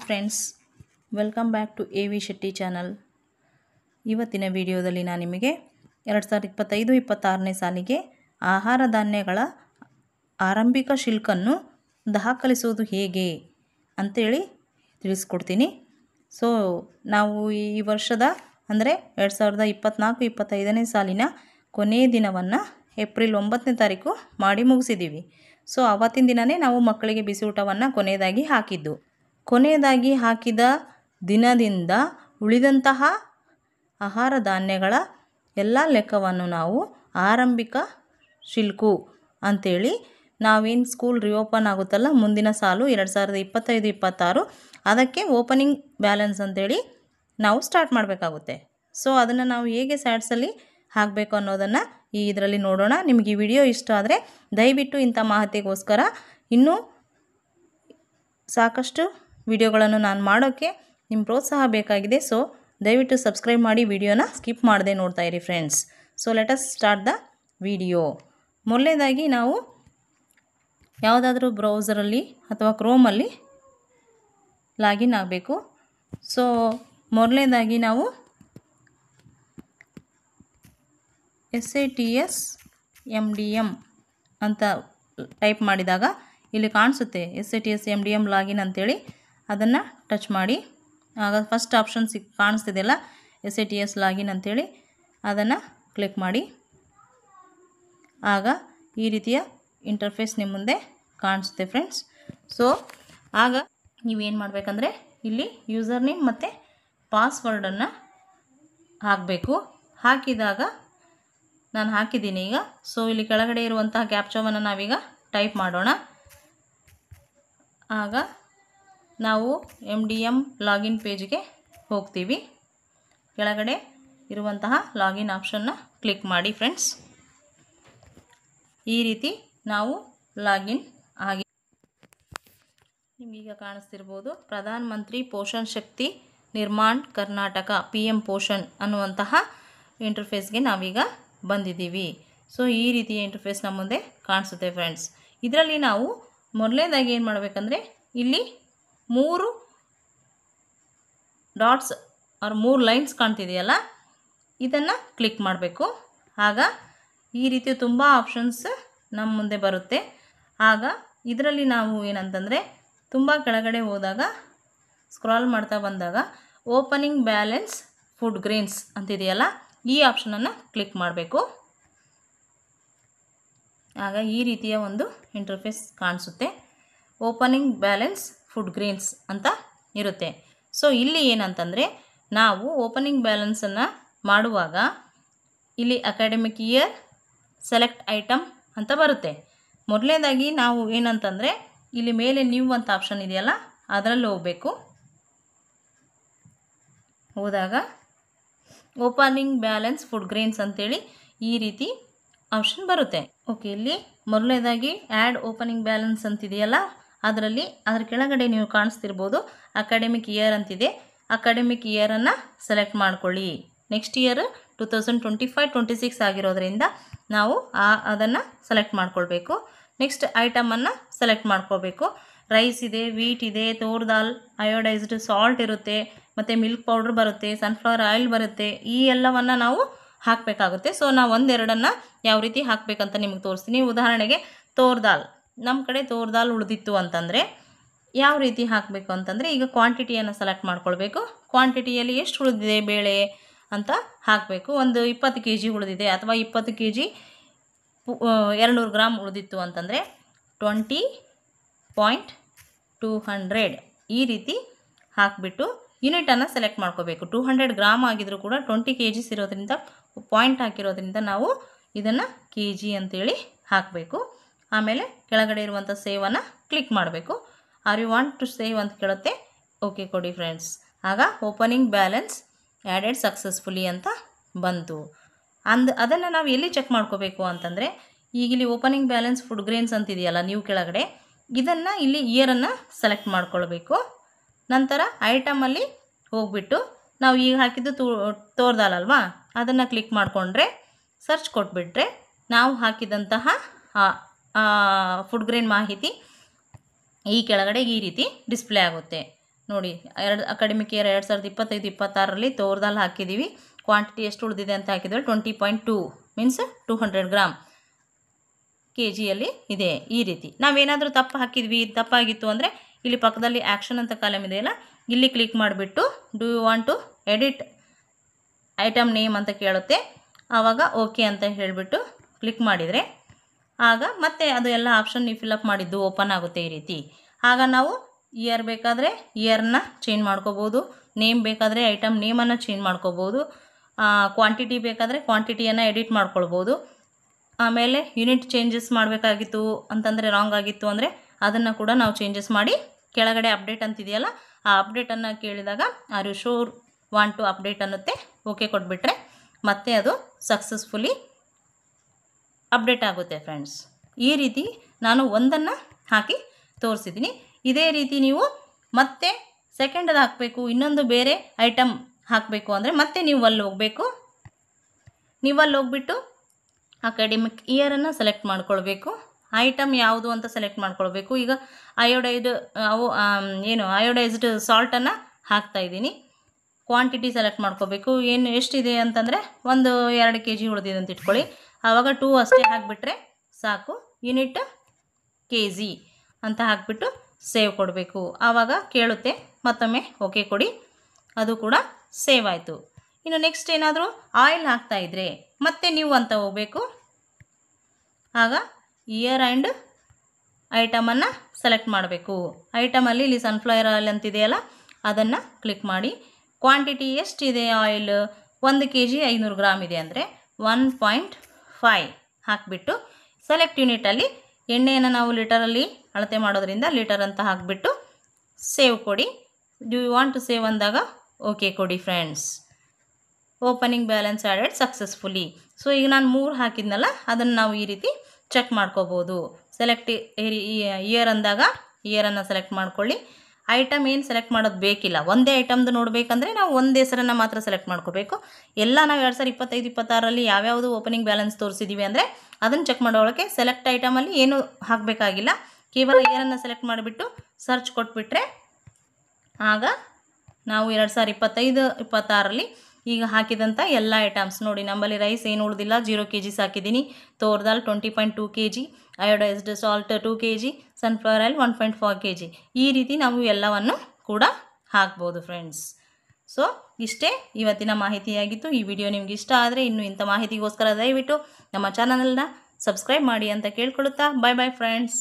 Friends, welcome back to A V Shetty channel. ಇವತ್ತಿನ ವಿಡಿಯೋದಲ್ಲಿ ನಾನು ನಿಮಗೆ 2025-26ನೇ ಸಾಲಿಗೆ ಆಹಾರ ಧಾನ್ಯಗಳ ಆರಂಭಿಕ ಶುಲ್ಕನ್ನು ದಾಖಲಿಸುವುದು ಹೇಗೆ ಅಂತೇಳಿ ತಿಳಿಸ್ಕೊಡ್ತೀನಿ. ಸೊ ನಾವು ಈ ವರ್ಷದ ಅಂದರೆ 2024-25ನೇ ಸಾಲಿನ ಕೊನೆಯ ದಿನವನ್ನು ಏಪ್ರಿಲ್ 9ನೇ ತಾರೀಕು ಮಾಡಿ ಮುಗಿಸಿದ್ದೀವಿ. ಸೊ ಆವತ್ತಿನ ದಿನವೇ ನಾವು ಮಕ್ಕಳಿಗೆ ಬಿಸಿ ಊಟವನ್ನು ಕೊನೆಯದಾಗಿ ಹಾಕಿದ ದಿನದಿಂದ ಉಳಿದಂತಹ ಆಹಾರ ಧಾನ್ಯಗಳ ಎಲ್ಲ ಲೆಕ್ಕವನ್ನು ನಾವು ಆರಂಭಿಕ ಶುಲ್ಕ ಅಂಥೇಳಿ ನಾವೇನು ಸ್ಕೂಲ್ ರಿಓಪನ್ ಆಗುತ್ತಲ್ಲ ಮುಂದಿನ ಸಾಲು 2025-26 ಅದಕ್ಕೆ ಓಪನಿಂಗ್ ಬ್ಯಾಲೆನ್ಸ್ ಅಂಥೇಳಿ ನಾವು ಸ್ಟಾರ್ಟ್ ಮಾಡಬೇಕಾಗುತ್ತೆ. ಸೊ ಅದನ್ನು ನಾವು ಹೇಗೆ ಸ್ಯಾಡ್ಸಲ್ಲಿ ಹಾಕಬೇಕು ಅನ್ನೋದನ್ನು ಇದರಲ್ಲಿ ನೋಡೋಣ. ನಿಮಗೆ ಈ ವಿಡಿಯೋ ಇಷ್ಟ ಆದರೆ ದಯವಿಟ್ಟು ಇಂಥ ಮಾಹಿತಿಗೋಸ್ಕರ ಇನ್ನೂ ಸಾಕಷ್ಟು ವಿಡಿಯೋಗಳನ್ನು ನಾನು ಮಾಡೋಕ್ಕೆ ನಿಮ್ಮ ಪ್ರೋತ್ಸಾಹ ಬೇಕಾಗಿದೆ. ಸೊ ದಯವಿಟ್ಟು ಸಬ್ಸ್ಕ್ರೈಬ್ ಮಾಡಿ, ವಿಡಿಯೋನ ಸ್ಕಿಪ್ ಮಾಡದೆ ನೋಡ್ತಾ ಇರಿ friends. So let us start the video. ಮೊದಲನೇದಾಗಿ ನಾವು ಯಾವುದಾದ್ರೂ ಬ್ರೌಸರಲ್ಲಿ ಅಥವಾ ಕ್ರೋಮಲ್ಲಿ ಲಾಗಿನ್ ಆಗಬೇಕು. ಸೊ ಮೊದಲನೇದಾಗಿ ನಾವು SATS-MDM ಅಂತ ಟೈಪ್ ಮಾಡಿದಾಗ ಇಲ್ಲಿ ಕಾಣಿಸುತ್ತೆ SATS-MDM ಲಾಗಿನ್ ಅಂತೇಳಿ. ಅದನ್ನು ಟಚ್ ಮಾಡಿ ಆಗ ಫಸ್ಟ್ ಆಪ್ಷನ್ ಕಾಣಿಸ್ತಿದೆಯಲ್ಲ SATS ಲಾಗಿನ್ ಅಂತೇಳಿ, ಅದನ್ನು ಕ್ಲಿಕ್ ಮಾಡಿ. ಆಗ ಈ ರೀತಿಯ ಇಂಟರ್ಫೇಸ್ ನಿಮ್ಮ ಮುಂದೆ ಕಾಣಿಸುತ್ತೆ ಫ್ರೆಂಡ್ಸ್. ಸೊ ಆಗ ನೀವೇನು ಮಾಡಬೇಕಂದ್ರೆ ಇಲ್ಲಿ ಯೂಸರ್ ನೇಮ್ ಮತ್ತು ಪಾಸ್ವರ್ಡನ್ನು ಹಾಕಬೇಕು. ಹಾಕಿದಾಗ ನಾನು ಹಾಕಿದ್ದೀನಿ ಈಗ. ಸೊ ಇಲ್ಲಿ ಕೆಳಗಡೆ ಇರುವಂತಹ ಕ್ಯಾಪ್ಚಾವನ್ನು ನಾವೀಗ ಟೈಪ್ ಮಾಡೋಣ. ಆಗ ನಾವು MDM ಲಾಗಿನ್ ಪೇಜ್ಗೆ ಹೋಗ್ತೀವಿ. ಕೆಳಗಡೆ ಇರುವಂತಹ ಲಾಗಿನ್ ಆಪ್ಷನ್ನ ಕ್ಲಿಕ್ ಮಾಡಿ ಫ್ರೆಂಡ್ಸ್. ಈ ರೀತಿ ನಾವು ಲಾಗಿನ್ ಆಗಿ ನಿಮಗೀಗ ಕಾಣಿಸ್ತಿರ್ಬೋದು ಪ್ರಧಾನ ಮಂತ್ರಿ ಪೋಷಣ್ ಶಕ್ತಿ ನಿರ್ಮಾಣ್ ಕರ್ನಾಟಕ PM ಪೋಷಣ್ ಅನ್ನುವಂತಹ ಇಂಟರ್ಫೇಸ್ಗೆ ನಾವೀಗ ಬಂದಿದ್ದೀವಿ. ಸೊ ಈ ರೀತಿಯ ಇಂಟರ್ಫೇಸ್ ನಮ್ಮ ಮುಂದೆ ಕಾಣಿಸುತ್ತೆ ಫ್ರೆಂಡ್ಸ್. ಇದರಲ್ಲಿ ನಾವು ಮೊದಲನೇದಾಗಿ ಏನು ಮಾಡಬೇಕಂದ್ರೆ ಇಲ್ಲಿ 3 ಡಾಟ್ಸ್ ಆರ್ 3 ಲೈನ್ಸ್ ಕಾಣ್ತಿದೆಯಲ್ಲ, ಇದನ್ನು ಕ್ಲಿಕ್ ಮಾಡಬೇಕು. ಆಗ ಈ ರೀತಿ ತುಂಬ ಆಪ್ಷನ್ಸ್ ನಮ್ಮ ಮುಂದೆ ಬರುತ್ತೆ. ಆಗ ಇದರಲ್ಲಿ ನಾವು ಏನಂತಂದರೆ ತುಂಬ ಕೆಳಗಡೆ ಹೋದಾಗ ಸ್ಕ್ರಾಲ್ ಮಾಡ್ತಾ ಬಂದಾಗ ಓಪನಿಂಗ್ ಬ್ಯಾಲೆನ್ಸ್ ಫುಡ್ ಗ್ರೇನ್ಸ್ ಅಂತಿದೆಯಲ್ಲ, ಈ ಆಪ್ಷನನ್ನು ಕ್ಲಿಕ್ ಮಾಡಬೇಕು. ಆಗ ಈ ರೀತಿಯ ಒಂದು ಇಂಟರ್ಫೇಸ್ ಕಾಣಿಸುತ್ತೆ. ಓಪನಿಂಗ್ ಬ್ಯಾಲೆನ್ಸ್ ಫುಡ್ ಗ್ರೇನ್ಸ್ ಅಂತ ಇರುತ್ತೆ. ಸೊ ಇಲ್ಲಿ ಏನಂತಂದರೆ ನಾವು ಓಪನಿಂಗ್ ಬ್ಯಾಲೆನ್ಸನ್ನು ಮಾಡುವಾಗ ಇಲ್ಲಿ ಅಕಾಡೆಮಿಕ್ ಇಯರ್ ಸೆಲೆಕ್ಟ್ ಐಟಮ್ ಅಂತ ಬರುತ್ತೆ. ಮೊದಲನೇದಾಗಿ ನಾವು ಏನಂತಂದರೆ ಇಲ್ಲಿ ಮೇಲೆ ನ್ಯೂ ಅಂತ ಆಪ್ಷನ್ ಇದೆಯಲ್ಲ, ಅದರಲ್ಲಿ ಹೋಗಬೇಕು. ಹೋದಾಗ ಓಪನಿಂಗ್ ಬ್ಯಾಲೆನ್ಸ್ ಫುಡ್ ಗ್ರೇನ್ಸ್ ಅಂತೇಳಿ ಈ ರೀತಿ ಆಪ್ಷನ್ ಬರುತ್ತೆ. ಓಕೆ, ಇಲ್ಲಿ ಮೊದಲನೇದಾಗಿ ಆ್ಯಡ್ ಓಪನಿಂಗ್ ಬ್ಯಾಲೆನ್ಸ್ ಅಂತಿದೆಯಲ್ಲ, ಅದರ ಕೆಳಗಡೆ ನೀವು ಕಾಣಿಸ್ತಿರ್ಬೋದು ಅಕಾಡೆಮಿಕ್ ಇಯರ್ ಅಂತಿದೆ. ಅಕಾಡೆಮಿಕ್ ಇಯರನ್ನು ಸೆಲೆಕ್ಟ್ ಮಾಡ್ಕೊಳ್ಳಿ. ನೆಕ್ಸ್ಟ್ ಇಯರ್ 2025-26 ಆಗಿರೋದ್ರಿಂದ ನಾವು ಅದನ್ನು ಸೆಲೆಕ್ಟ್ ಮಾಡ್ಕೊಳ್ಬೇಕು. ನೆಕ್ಸ್ಟ್ ಐಟಮನ್ನು ಸೆಲೆಕ್ಟ್ ಮಾಡ್ಕೋಬೇಕು. ರೈಸ್ ಇದೆ, ವೀಟ್ ಇದೆ, ತೋರ್ ದಾಲ್, ಅಯೋಡೈಸ್ಡ್ ಸಾಲ್ಟ್ ಇರುತ್ತೆ, ಮತ್ತು ಮಿಲ್ಕ್ ಪೌಡ್ರ್ ಬರುತ್ತೆ, ಸನ್ಫ್ಲವರ್ ಆಯಿಲ್ ಬರುತ್ತೆ. ಈ ಎಲ್ಲವನ್ನು ನಾವು ಹಾಕಬೇಕಾಗುತ್ತೆ. ಸೊ ನಾವು ಒಂದೆರಡನ್ನು ಯಾವ ರೀತಿ ಹಾಕಬೇಕಂತ ನಿಮಗೆ ತೋರಿಸ್ತೀನಿ. ಉದಾಹರಣೆಗೆ ತೋರ್ ದಾಲ್, ನಮ್ಮ ಕಡೆ ತೋರ್ ದಾಲ್ ಉಳಿದಿತ್ತು ಅಂತಂದರೆ ಯಾವ ರೀತಿ ಹಾಕಬೇಕು ಅಂತಂದರೆ ಈಗ ಕ್ವಾಂಟಿಟಿಯನ್ನು ಸೆಲೆಕ್ಟ್ ಮಾಡ್ಕೊಳ್ಬೇಕು. ಕ್ವಾಂಟಿಟಿಯಲ್ಲಿ ಎಷ್ಟು ಉಳಿದಿದೆ ಬೇಳೆ ಅಂತ ಹಾಕಬೇಕು. ಒಂದು 20 kg ಉಳಿದಿದೆ ಅಥವಾ 20 kg 200 ಗ್ರಾಮ್ ಉಳಿದಿತ್ತು ಅಂತಂದರೆ 20.200 ಈ ರೀತಿ ಹಾಕಿಬಿಟ್ಟು ಯೂನಿಟನ್ನು ಸೆಲೆಕ್ಟ್ ಮಾಡ್ಕೋಬೇಕು. 200 ಗ್ರಾಮ್ ಆಗಿದ್ರೂ ಕೂಡ 20 kg ಇರೋದ್ರಿಂದ ಪಾಯಿಂಟ್ ಹಾಕಿರೋದ್ರಿಂದ ನಾವು ಇದನ್ನು kg ಅಂತೇಳಿ ಹಾಕಬೇಕು. ಆಮೇಲೆ ಕೆಳಗಡೆ ಇರುವಂಥ ಸೇವನ್ನು ಕ್ಲಿಕ್ ಮಾಡಬೇಕು. Are you want to save ಅಂತ ಕೇಳುತ್ತೆ. ಓಕೆ ಕೊಡಿ ಫ್ರೆಂಡ್ಸ್. ಆಗ ಓಪನಿಂಗ್ ಬ್ಯಾಲೆನ್ಸ್ ಆ್ಯಡೆಡ್ ಸಕ್ಸಸ್ಫುಲಿ ಅಂತ ಬಂತು. ಅದನ್ನು ನಾವು ಎಲ್ಲಿ ಚೆಕ್ ಮಾಡ್ಕೋಬೇಕು ಅಂತಂದರೆ ಈಗ ಇಲ್ಲಿ ಓಪನಿಂಗ್ ಬ್ಯಾಲೆನ್ಸ್ ಫುಡ್ ಗ್ರೇನ್ಸ್ ಅಂತಿದೆಯಲ್ಲ ನೀವು ಕೆಳಗಡೆ, ಇದನ್ನು ಇಲ್ಲಿ ಇಯರನ್ನು ಸೆಲೆಕ್ಟ್ ಮಾಡ್ಕೊಳ್ಬೇಕು. ನಂತರ ಐಟಮಲ್ಲಿ ಹೋಗ್ಬಿಟ್ಟು ನಾವು ಈಗ ಹಾಕಿದ್ದು ತೋರ್ ದಾಲ್ ಅಲ್ವಾ, ಅದನ್ನು ಕ್ಲಿಕ್ ಮಾಡಿಕೊಂಡ್ರೆ ಸರ್ಚ್ ಕೊಟ್ಬಿಟ್ರೆ ನಾವು ಹಾಕಿದಂತಹ ಫುಡ್ ಗ್ರೇನ್ ಮಾಹಿತಿ ಈ ಕೆಳಗಡೆ ಈ ರೀತಿ ಡಿಸ್ಪ್ಲೇ ಆಗುತ್ತೆ. ನೋಡಿ ಅಕಾಡೆಮಿಕ್ ಇಯರ್ 2025-26ರಲ್ಲಿ ತೋರ್ದಲ್ಲಿ ಹಾಕಿದ್ದೀವಿ. ಕ್ವಾಂಟಿಟಿ ಎಷ್ಟು ಉಳಿದಿದೆ ಅಂತ ಹಾಕಿದ್ರೆ 20.2 ಮೀನ್ಸ್ 200 ಗ್ರಾಮ್ kgಯಲ್ಲಿ ಇದೆ. ಈ ರೀತಿ ನಾವೇನಾದರೂ ತಪ್ಪು ಹಾಕಿದ್ವಿ, ತಪ್ಪಾಗಿತ್ತು ಅಂದರೆ ಇಲ್ಲಿ ಪಕ್ಕದಲ್ಲಿ ಆ್ಯಕ್ಷನ್ ಅಂತ ಕಾಲಮ್ ಇದೆಯಲ್ಲ, ಇಲ್ಲಿ ಕ್ಲಿಕ್ ಮಾಡಿಬಿಟ್ಟು do you want to edit item name ಅಂತ ಕೇಳುತ್ತೆ. ಆವಾಗ ಓಕೆ ಅಂತ ಹೇಳಿಬಿಟ್ಟು ಕ್ಲಿಕ್ ಮಾಡಿದರೆ ಆಗ ಮತ್ತೆ ಅದು ಎಲ್ಲ ಆಪ್ಷನ್ ನೀವು ಫಿಲಪ್ ಮಾಡಿದ್ದು ಓಪನ್ ಆಗುತ್ತೆ ಈ ರೀತಿ. ಆಗ ನಾವು ಇಯರ್ ಬೇಕಾದರೆ ಇಯರ್ನ ಚೇಂಜ್ ಮಾಡ್ಕೋಬೋದು, ನೇಮ್ ಬೇಕಾದರೆ ಐಟಮ್ ನೇಮನ್ನು ಚೇಂಜ್ ಮಾಡ್ಕೋಬೋದು, ಕ್ವಾಂಟಿಟಿ ಬೇಕಾದರೆ ಕ್ವಾಂಟಿಟಿಯನ್ನು ಎಡಿಟ್ ಮಾಡ್ಕೊಳ್ಬೋದು. ಆಮೇಲೆ ಯೂನಿಟ್ ಚೇಂಜಸ್ ಮಾಡಬೇಕಾಗಿತ್ತು ಅಂತಂದರೆ ರಾಂಗ್ ಆಗಿತ್ತು ಅಂದರೆ ಅದನ್ನು ಕೂಡ ನಾವು ಚೇಂಜಸ್ ಮಾಡಿ ಕೆಳಗಡೆ ಅಪ್ಡೇಟ್ ಅಂತಿದೆಯಲ್ಲ ಆ ಅಪ್ಡೇಟನ್ನು ಕೇಳಿದಾಗ are you sure want to update ಅನ್ನುತ್ತೆ. ಓಕೆ ಕೊಟ್ಬಿಟ್ರೆ ಮತ್ತೆ ಅದು ಸಕ್ಸಸ್ಫುಲಿ ಅಪ್ಡೇಟ್ ಆಗುತ್ತೆ ಫ್ರೆಂಡ್ಸ್. ಈ ರೀತಿ ನಾನು ಒಂದನ್ನು ಹಾಕಿ ತೋರಿಸಿದ್ದೀನಿ. ಇದೇ ರೀತಿ ನೀವು ಮತ್ತೆ ಸೆಕೆಂಡದು ಹಾಕಬೇಕು, ಇನ್ನೊಂದು ಬೇರೆ ಐಟಮ್ ಹಾಕಬೇಕು ಅಂದರೆ ಮತ್ತೆ ನೀವು ಅಲ್ಲಿ ಹೋಗಬೇಕು. ನೀವು ಅಲ್ಲಿ ಹೋಗ್ಬಿಟ್ಟು ಅಕಾಡೆಮಿಕ್ ಇಯರನ್ನು ಸೆಲೆಕ್ಟ್ ಮಾಡ್ಕೊಳ್ಬೇಕು. ಐಟಮ್ ಯಾವುದು ಅಂತ ಸೆಲೆಕ್ಟ್ ಮಾಡ್ಕೊಳ್ಬೇಕು. ಈಗ ಅಯೋಡೈಸ್ಡ್ ಸಾಲ್ಟನ್ನು ಹಾಕ್ತಾಯಿದ್ದೀನಿ. ಕ್ವಾಂಟಿಟಿ ಸೆಲೆಕ್ಟ್ ಮಾಡ್ಕೋಬೇಕು. ಏನು ಎಷ್ಟಿದೆ ಅಂತಂದರೆ 1-2 kg ಉಳಿದಿದೆ ಅಂತ ಇಟ್ಕೊಳ್ಳಿ. ಆವಾಗ 2 ಅಷ್ಟೇ ಹಾಕಿಬಿಟ್ರೆ ಸಾಕು. ಯೂನಿಟ್ kg ಅಂತ ಹಾಕಿಬಿಟ್ಟು ಸೇವ್ ಕೊಡಬೇಕು. ಆವಾಗ ಕೇಳುತ್ತೆ, ಮತ್ತೊಮ್ಮೆ ಓಕೆ ಕೊಡಿ, ಅದು ಕೂಡ ಸೇವ್ ಆಯಿತು. ಇನ್ನು ನೆಕ್ಸ್ಟ್ ಏನಾದರೂ ಆಯಿಲ್ ಹಾಕ್ತಾಯಿದ್ರೆ ಮತ್ತೆ ನೀವು ಅಂತ ಹೋಗಬೇಕು. ಆಗ ಇಯರ್ ಆ್ಯಂಡ್ ಐಟಮನ್ನು ಸೆಲೆಕ್ಟ್ ಮಾಡಬೇಕು. ಐಟಮಲ್ಲಿ ಇಲ್ಲಿ ಸನ್ಫ್ಲವರ್ ಆಯಿಲ್ ಅಂತಿದೆಯಲ್ಲ ಅದನ್ನು ಕ್ಲಿಕ್ ಮಾಡಿ. ಕ್ವಾಂಟಿಟಿ ಎಷ್ಟಿದೆ ಆಯಿಲ್, 1 kg 500 ಗ್ರಾಮ್ ಇದೆ ಅಂದರೆ 1.5 ಹಾಕಿಬಿಟ್ಟು ಸೆಲೆಕ್ಟ್ ಯೂನಿಟಲ್ಲಿ ಎಣ್ಣೆಯನ್ನು ನಾವು ಲೀಟರಲ್ಲಿ ಅಳತೆ ಮಾಡೋದ್ರಿಂದ ಲೀಟರ್ ಅಂತ ಹಾಕಿಬಿಟ್ಟು ಸೇವ್ ಕೊಡಿ. Do you want to save ಅಂದಾಗ ಓಕೆ ಕೊಡಿ friends. Opening balance added successfully. So ಈಗ ನಾನು 3 ಹಾಕಿದ್ನಲ್ಲ ಅದನ್ನು ನಾವು ಈ ರೀತಿ ಚೆಕ್ ಮಾಡ್ಕೋಬೋದು. ಸೆಲೆಕ್ಟ್ ಇಯರ್ ಅಂದಾಗ ಇಯರನ್ನು ಸೆಲೆಕ್ಟ್ ಮಾಡ್ಕೊಳ್ಳಿ. ಐಟಮ್ ಏನು ಸೆಲೆಕ್ಟ್ ಮಾಡೋದು ಬೇಕಿಲ್ಲ. ಒಂದೇ ಐಟಮ್ದು ನೋಡಬೇಕಂದ್ರೆ ನಾವು ಒಂದು ಹೆಸರನ್ನು ಮಾತ್ರ ಸೆಲೆಕ್ಟ್ ಮಾಡ್ಕೋಬೇಕು. ಎಲ್ಲ ನಾವು 2025-26ರಲ್ಲಿ ಯಾವ್ಯಾವುದು ಓಪನಿಂಗ್ ಬ್ಯಾಲೆನ್ಸ್ ತೋರಿಸಿದ್ದೀವಿ ಅಂದರೆ ಅದನ್ನು ಚೆಕ್ ಮಾಡೋಳಕ್ಕೆ ಸೆಲೆಕ್ಟ್ ಐಟಮಲ್ಲಿ ಏನೂ ಹಾಕಬೇಕಾಗಿಲ್ಲ. ಕೇವಲ ಇಯರನ್ನು ಸೆಲೆಕ್ಟ್ ಮಾಡಿಬಿಟ್ಟು ಸರ್ಚ್ ಕೊಟ್ಬಿಟ್ರೆ ಆಗ ನಾವು 2025-26ರಲ್ಲಿ ಈಗ ಹಾಕಿದಂಥ ಎಲ್ಲ ಐಟಮ್ಸ್ ನೋಡಿ. ನಮ್ಮಲ್ಲಿ ರೈಸ್ ಏನು ಉಳಿದಿಲ್ಲ, 0 kg ಹಾಕಿದ್ದೀನಿ. Toor dal 20.2 kg, iodised salt 2 kg, sunflower oil 1.4 kg. ಈ ರೀತಿ ನಾವು ಎಲ್ಲವನ್ನು ಕೂಡ ಹಾಕ್ಬೋದು ಫ್ರೆಂಡ್ಸ್. ಸೊ ಇಷ್ಟೇ ಇವತ್ತಿನ ಮಾಹಿತಿಯಾಗಿತ್ತು. ಈ ವಿಡಿಯೋ ನಿಮ್ಗೆ ಇಷ್ಟ ಆದರೆ ಇನ್ನೂ ಇಂಥ ಮಾಹಿತಿಗೋಸ್ಕರ ದಯವಿಟ್ಟು ನಮ್ಮ ಚಾನಲ್ನ ಸಬ್ಸ್ಕ್ರೈಬ್ ಮಾಡಿ ಅಂತ ಕೇಳ್ಕೊಳ್ಳುತ್ತಾ ಬಾಯ್ ಬಾಯ್ ಫ್ರೆಂಡ್ಸ್.